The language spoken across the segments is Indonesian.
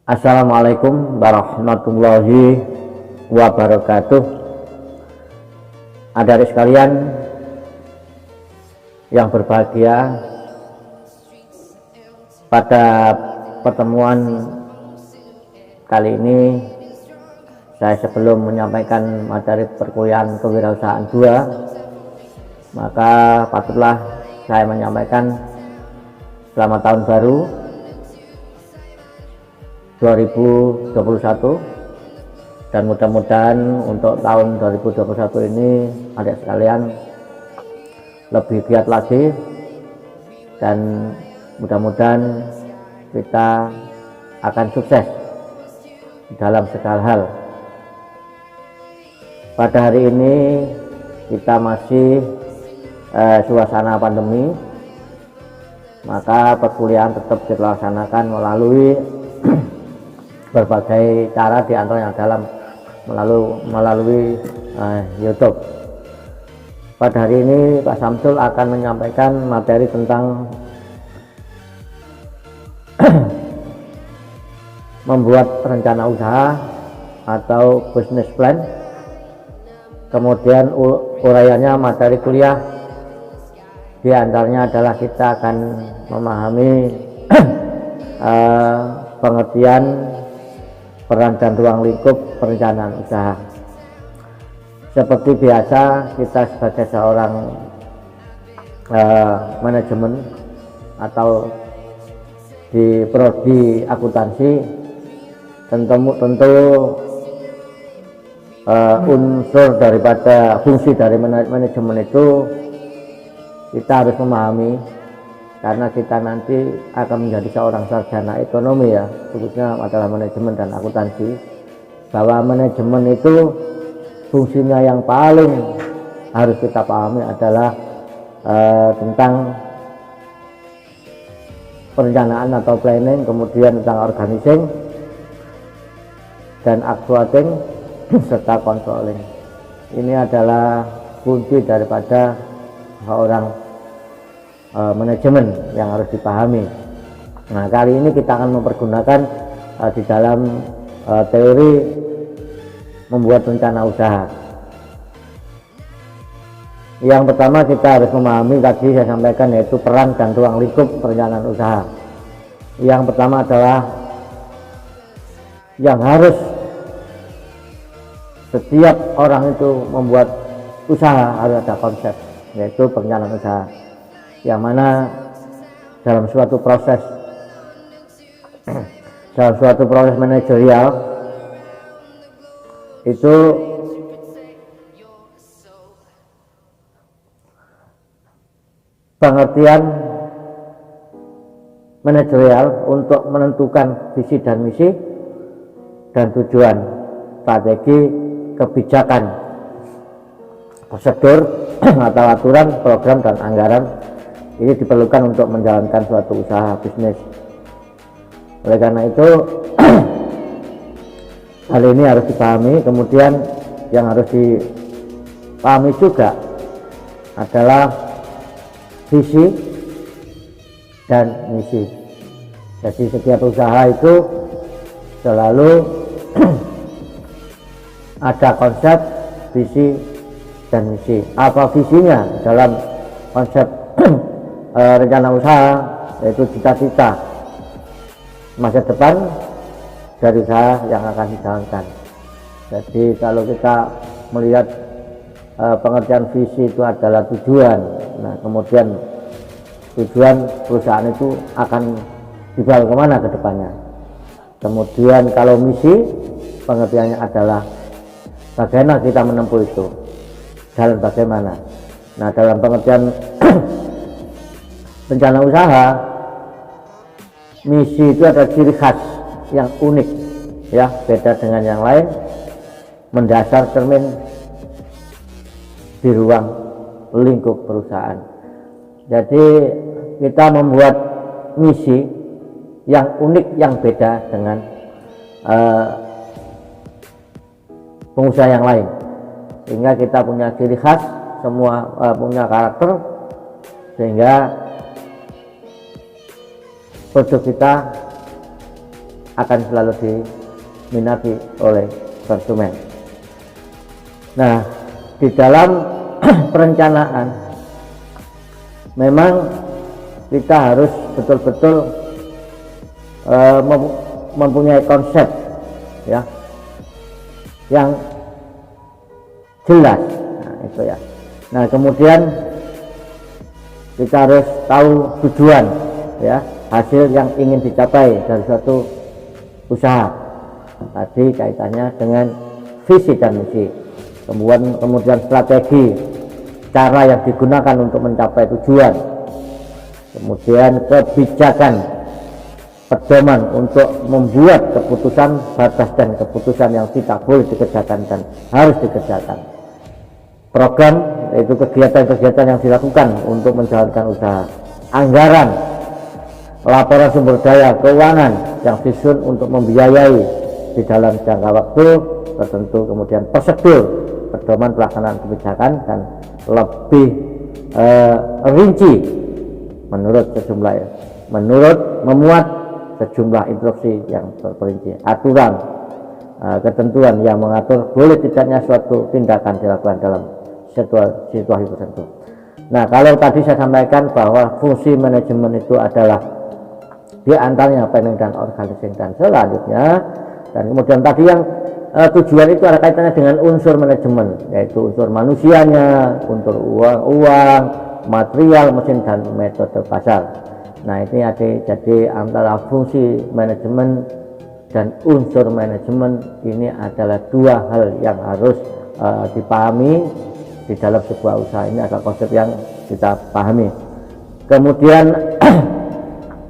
Assalamualaikum warahmatullahi wabarakatuh. Adik-adik sekalian yang berbahagia, pada pertemuan kali ini saya sebelum menyampaikan materi perkuliahan kewirausahaan 2, maka patutlah saya menyampaikan selamat tahun baru 2021, dan mudah-mudahan untuk tahun 2021 ini adik sekalian lebih giat lagi, dan mudah-mudahan kita akan sukses dalam segala hal. Pada hari ini kita masih suasana pandemi, maka perkuliahan tetap dilaksanakan melalui berbagai cara, diantaranya dalam melalui YouTube. Pada hari ini Pak Samsul akan menyampaikan materi tentang membuat rencana usaha atau business plan. Kemudian uraiannya materi kuliah, diantaranya adalah kita akan memahami pengertian peran dan ruang lingkup perencanaan usaha. Seperti biasa, kita sebagai seorang manajemen atau di prodi akuntansi, tentu unsur daripada fungsi dari manajemen itu kita harus memahami, karena kita nanti akan menjadi seorang sarjana ekonomi, ya, khususnya masalah manajemen dan akuntansi, bahwa manajemen itu fungsinya yang paling harus kita pahami adalah tentang perencanaan atau planning, kemudian tentang organizing dan actuating serta controlling. Ini adalah kunci daripada seorang manajemen yang harus dipahami. Nah, kali ini kita akan mempergunakan di dalam teori membuat rencana usaha. Yang pertama kita harus memahami, tadi saya sampaikan, yaitu peran dan ruang lingkup perencanaan usaha. Yang pertama adalah yang harus setiap orang itu membuat usaha harus ada konsep, yaitu perencanaan usaha, yang mana dalam suatu proses manajerial itu pengertian manajerial untuk menentukan visi dan misi dan tujuan, strategi, kebijakan, prosedur atau aturan, program dan anggaran. Ini diperlukan untuk menjalankan suatu usaha bisnis. Oleh karena itu hal ini harus dipahami. Kemudian yang harus dipahami juga adalah visi dan misi. Jadi setiap usaha itu selalu ada konsep, visi dan misi. Apa visinya dalam konsep rencana usaha? Yaitu cita-cita masa depan dari usaha yang akan dijalankan. Jadi kalau kita melihat pengertian visi itu adalah tujuan, nah kemudian tujuan perusahaan itu akan dibawa kemana ke depannya. Kemudian kalau misi, pengertiannya adalah bagaimana kita menempuh itu, jalan bagaimana. Nah, dalam pengertian rencana usaha, misi itu ada ciri khas yang unik, ya, beda dengan yang lain, mendasar cermin di ruang lingkup perusahaan. Jadi kita membuat misi yang unik, yang beda dengan pengusaha yang lain, sehingga kita punya ciri khas, semua punya karakter, sehingga produk kita akan selalu diminati oleh konsumen. Nah, di dalam perencanaan memang kita harus betul-betul mempunyai konsep ya yang jelas. Nah, itu ya. Nah, kemudian kita harus tahu tujuan ya, hasil yang ingin dicapai dari suatu usaha. Tadi kaitannya dengan visi dan misi. Kemudian strategi, cara yang digunakan untuk mencapai tujuan. Kemudian kebijakan, pedoman untuk membuat keputusan batas dan keputusan yang tidak boleh dikerjakan dan harus dikerjakan. Program, yaitu kegiatan-kegiatan yang dilakukan untuk menjalankan usaha. Anggaran, laporan sumber daya keuangan yang disusun untuk membiayai di dalam jangka waktu tertentu. Kemudian prosedur, pedoman pelaksanaan kebijakan, dan lebih rinci memuat sejumlah instruksi yang terperinci, aturan, ketentuan yang mengatur boleh tidaknya suatu tindakan dilakukan dalam situasi tertentu. Nah, kalau tadi saya sampaikan bahwa fungsi manajemen itu adalah di antaranya planning dan organizing dan selanjutnya, dan kemudian tadi yang tujuan itu ada kaitannya dengan unsur manajemen, yaitu unsur manusianya, unsur uang, material, mesin, dan metode pasar. Nah, ini jadi antara fungsi manajemen dan unsur manajemen ini adalah dua hal yang harus dipahami di dalam sebuah usaha. Ini adalah konsep yang kita pahami. Kemudian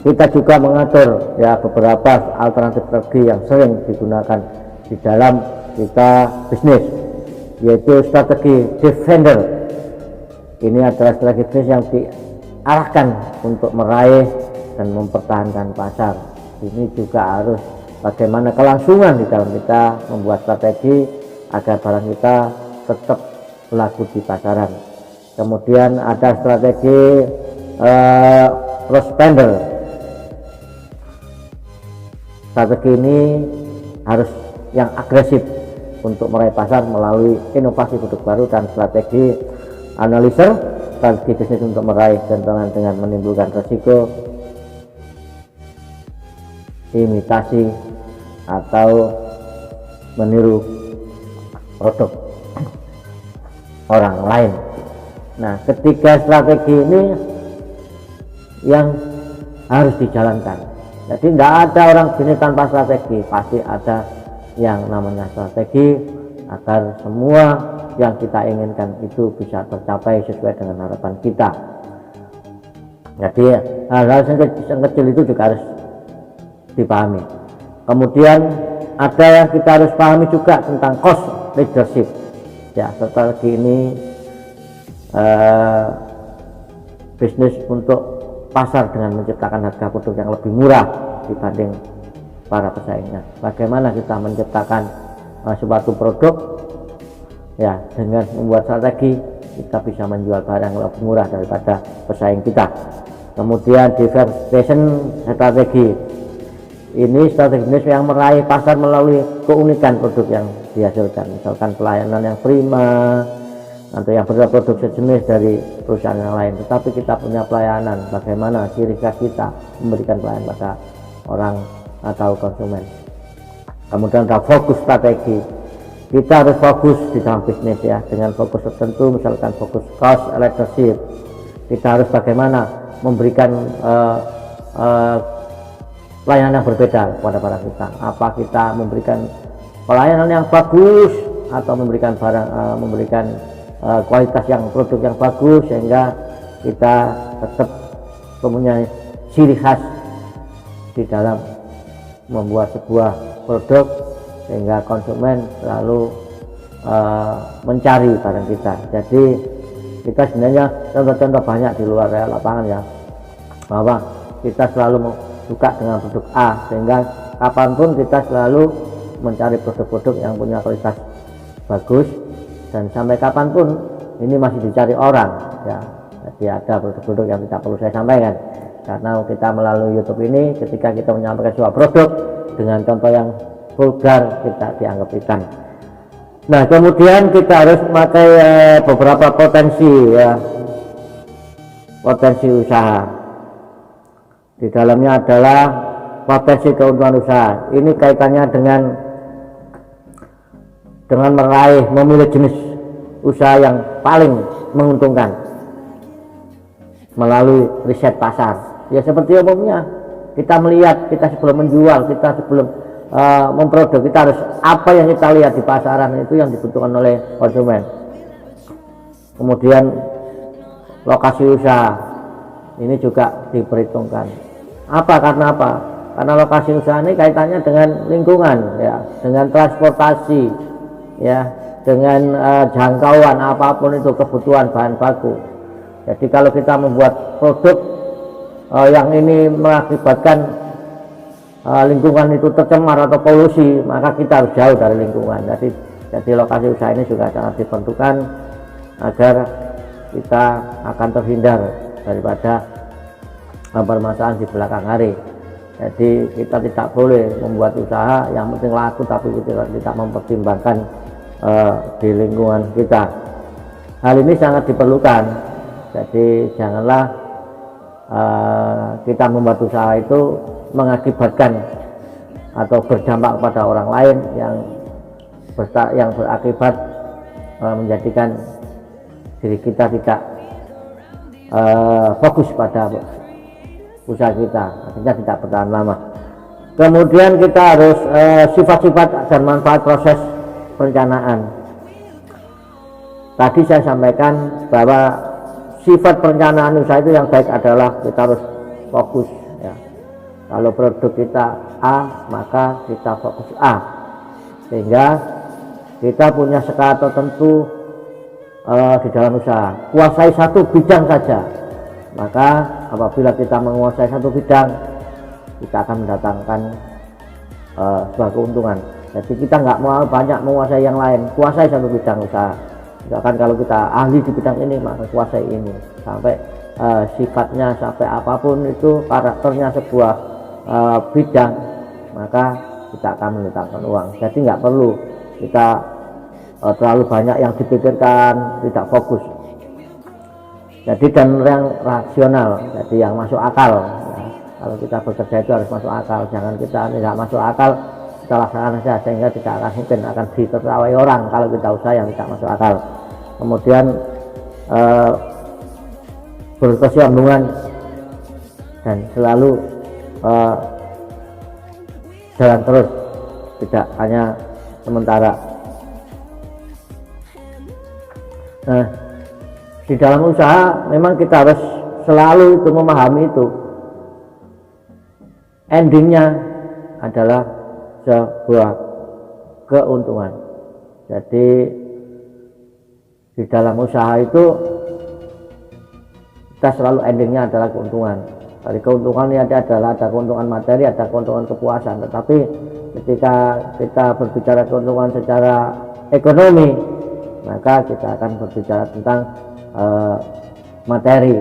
kita juga mengatur ya beberapa alternatif strategi yang sering digunakan di dalam kita bisnis, yaitu strategi defender. Ini adalah strategi bisnis yang diarahkan untuk meraih dan mempertahankan pasar. Ini juga harus bagaimana kelangsungan di dalam kita membuat strategi agar barang kita tetap laku di pasaran. Kemudian ada strategi prospender. Strategi ini harus yang agresif untuk meraih pasar melalui inovasi produk baru, dan strategi analyzer, strategi bisnis untuk meraih keuntungan dengan menimbulkan resiko imitasi atau meniru produk orang lain. Nah, ketiga strategi ini yang harus dijalankan. Jadi tidak ada orang bisnis tanpa strategi, pasti ada yang namanya strategi agar semua yang kita inginkan itu bisa tercapai sesuai dengan harapan kita. Jadi hal-hal yang kecil itu juga harus dipahami. Kemudian ada yang kita harus pahami juga tentang cost leadership. Ya, strategi ini bisnis untuk pasar dengan menciptakan harga produk yang lebih murah dibanding para pesaingnya. Bagaimana kita menciptakan suatu produk ya dengan membuat strategi, kita bisa menjual barang lebih murah daripada pesaing kita. Kemudian diversification strategi, ini strategi bisnis yang meraih pasar melalui keunikan produk yang dihasilkan, misalkan pelayanan yang prima atau yang berproduk sejenis dari perusahaan yang lain, tetapi kita punya pelayanan, bagaimana ciri khas kita memberikan pelayanan pada orang atau konsumen. Kemudian ada fokus strategi, kita harus fokus di dalam bisnis ya, dengan fokus tertentu, misalkan fokus cost leadership. Kita harus bagaimana memberikan pelayanan yang berbeda kepada para kita. Apa kita memberikan pelayanan yang bagus atau memberikan kualitas yang produk yang bagus sehingga kita tetap mempunyai ciri khas di dalam membuat sebuah produk sehingga konsumen selalu mencari barang kita. Jadi kita sebenarnya contoh-contoh banyak di luar lapangan ya, bahwa kita selalu suka dengan produk A sehingga kapanpun kita selalu mencari produk-produk yang punya kualitas bagus, dan sampai kapanpun ini masih dicari orang ya. Jadi ada produk-produk yang tidak perlu saya sampaikan, karena kita melalui YouTube ini ketika kita menyampaikan sebuah produk dengan contoh yang vulgar kita dianggap ikan. Nah, kemudian kita harus memakai beberapa potensi ya, potensi usaha. Di dalamnya adalah potensi keuntungan usaha. Ini kaitannya dengan memilih jenis usaha yang paling menguntungkan melalui riset pasar. Ya seperti umumnya kita melihat, kita sebelum menjual, kita sebelum memproduk, kita harus apa yang kita lihat di pasaran itu yang dibutuhkan oleh konsumen. Kemudian lokasi usaha ini juga diperhitungkan. Karena apa? Karena lokasi usaha ini kaitannya dengan lingkungan, ya, dengan transportasi, ya, dengan jangkauan apapun itu, kebutuhan bahan baku. Jadi kalau kita membuat produk yang ini mengakibatkan lingkungan itu tercemar atau polusi, maka kita harus jauh dari lingkungan. Jadi lokasi usaha ini juga sangat diperlukan agar kita akan terhindar daripada permasalahan di belakang hari. Jadi kita tidak boleh membuat usaha yang penting laku tapi kita tidak mempertimbangkan di lingkungan kita. Hal ini sangat diperlukan. Jadi janganlah kita membuat usaha itu mengakibatkan atau berdampak pada orang lain yang berakibat menjadikan diri kita tidak fokus pada usaha kita, artinya tidak bertahan lama. Kemudian kita harus sifat-sifat dan manfaat proses perencanaan. Tadi saya sampaikan bahwa sifat perencanaan usaha itu yang baik adalah kita harus fokus, ya. Kalau produk kita A, maka kita fokus A, sehingga kita punya skala tertentu di dalam usaha. Kuasai satu bidang saja, maka apabila kita menguasai satu bidang, kita akan mendatangkan sebuah keuntungan. Jadi kita nggak mau banyak menguasai yang lain, kuasai satu bidang usaha. Misalkan kalau kita ahli di bidang ini, maka kuasai ini sampai sifatnya, sampai apapun itu karakternya sebuah bidang, maka kita akan mendatangkan uang. Jadi nggak perlu kita terlalu banyak yang dipikirkan, tidak fokus. Jadi dan yang rasional, jadi yang masuk akal, ya. Kalau kita bekerja itu harus masuk akal, jangan kita tidak masuk akal kita laksanakan saja, sehingga tidak akan mungkin akan ditertawai orang kalau kita usaha yang tidak masuk akal. Kemudian berkesinambungan dan selalu jalan terus, tidak hanya sementara. Nah, di dalam usaha memang kita harus selalu itu memahami itu, endingnya adalah sebuah keuntungan. Jadi di dalam usaha itu kita selalu endingnya adalah keuntungan. Dari keuntungan ini ada keuntungan materi, ada keuntungan kepuasan. Tetapi ketika kita berbicara keuntungan secara ekonomi, maka kita akan berbicara tentang materi.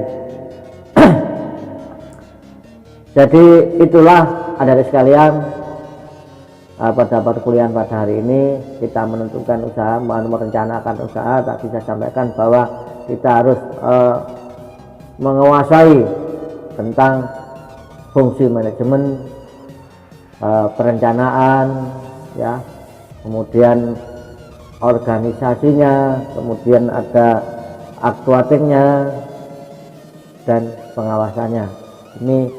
Jadi itulah adik-adik sekalian, pada perkuliahan pada hari ini kita menentukan usaha, merencanakan usaha. Tadi saya sampaikan bahwa kita harus menguasai tentang fungsi manajemen, perencanaan, ya, kemudian organisasinya, kemudian ada aktuatingnya dan pengawasannya. Ini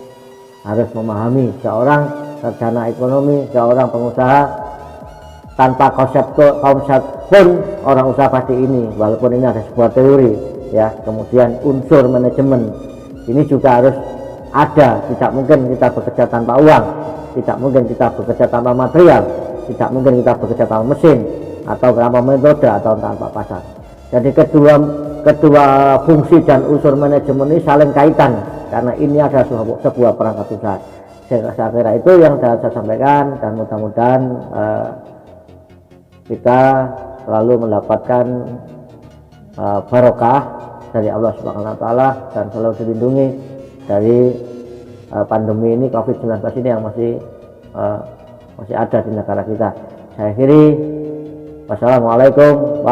harus memahami seorang sarjana ekonomi, seorang pengusaha. Tanpa konsep pun orang usaha pasti ini, walaupun ini ada sebuah teori, ya. Kemudian unsur manajemen ini juga harus ada. Tidak mungkin kita bekerja tanpa uang, tidak mungkin kita bekerja tanpa material, tidak mungkin kita bekerja tanpa mesin atau tanpa metode atau tanpa pasar. Jadi kedua fungsi dan unsur manajemen ini saling kaitan, karena ini adalah sebuah perangkat usaha. Saya kira itu yang saya sampaikan, dan mudah-mudahan kita selalu mendapatkan barokah dari Allah Subhanahu wa taala dan selalu dilindungi dari pandemi ini, COVID-19 ini yang masih masih ada di negara kita. Saya akhiri, wassalamualaikum warahmatullahi wabarakatuh.